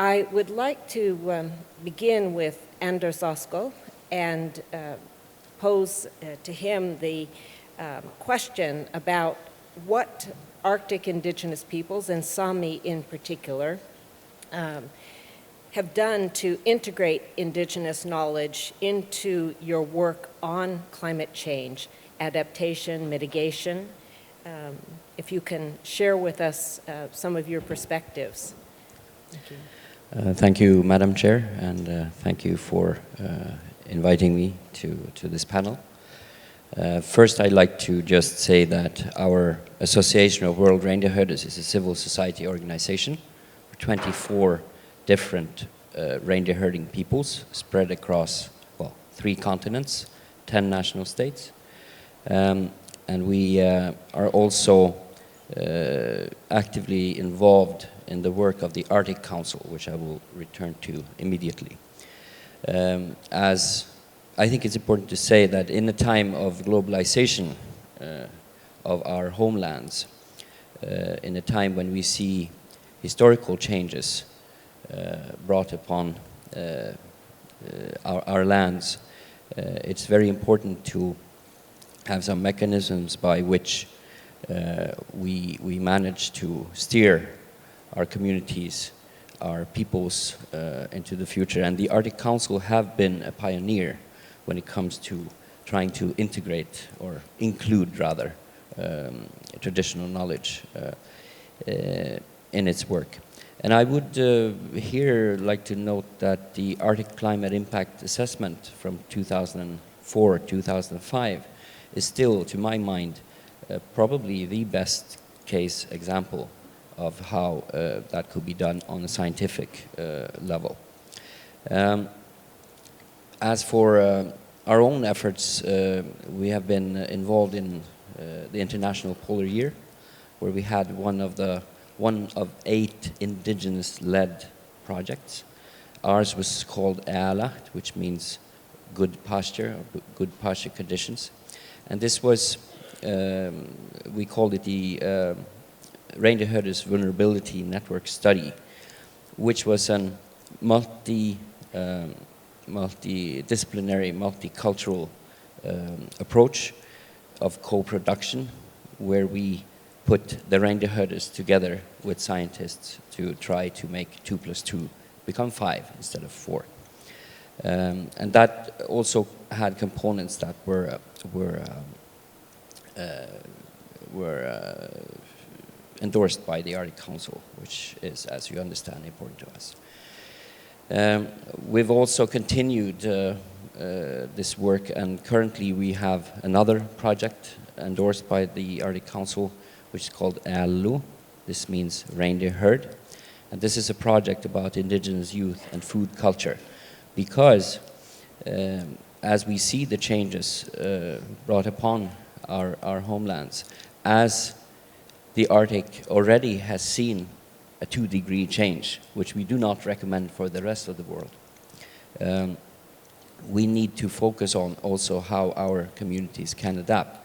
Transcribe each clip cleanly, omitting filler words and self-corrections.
I would like to begin with Anders Oskal and pose to him the question about what Arctic indigenous peoples, and Sami in particular, have done to integrate indigenous knowledge into your work on climate change, adaptation, mitigation. If you can share with us some of your perspectives. Thank you. Thank you, Madam Chair, and thank you for inviting me to this panel. First, I'd like to just say that our Association of World Reindeer Herders is a civil society organization for 24 different reindeer herding peoples spread across, well, 3 continents, 10 national states. And we are also actively involved in the work of the Arctic Council, which I will return to immediately. As I think it's important to say that in a time of globalization of our homelands, in a time when we see historical changes brought upon our lands, it's very important to have some mechanisms by which we manage to steer our communities, our peoples into the future. And the Arctic Council have been a pioneer when it comes to trying to integrate, or include rather, traditional knowledge in its work. And I would here like to note that the Arctic Climate Impact Assessment from 2004-2005 is still, to my mind, probably the best case example of how that could be done on a scientific level. As for our own efforts, we have been involved in the International Polar Year, where we had one of 8 indigenous-led projects. Ours was called Älahti, which means good pasture, or good pasture conditions. And this was, we called it the Reindeer Herders Vulnerability Network Study, which was a multidisciplinary, multicultural approach of co-production, where we put the reindeer herders together with scientists to try to make 2 + 2 become 5 instead of 4. And that also had components that were endorsed by the Arctic Council, which is, as you understand, important to us. We've also continued this work, and currently we have another project endorsed by the Arctic Council, which is called Ällu. This means reindeer herd. And this is a project about indigenous youth and food culture, because as we see the changes brought upon our homelands, as the Arctic already has seen a 2-degree change, which we do not recommend for the rest of the world, we need to focus on also how our communities can adapt.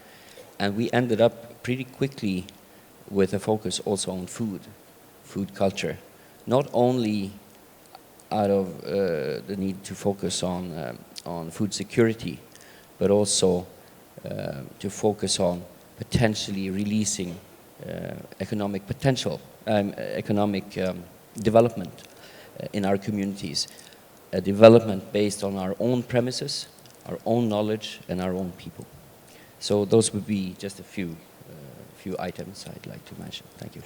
And we ended up pretty quickly with a focus also on food culture, not only out of the need to focus on food security, but also to focus on potentially releasing economic potential, economic development in our communities, a development based on our own premises, our own knowledge, and our own people. So those would be just a few items I'd like to mention. Thank you.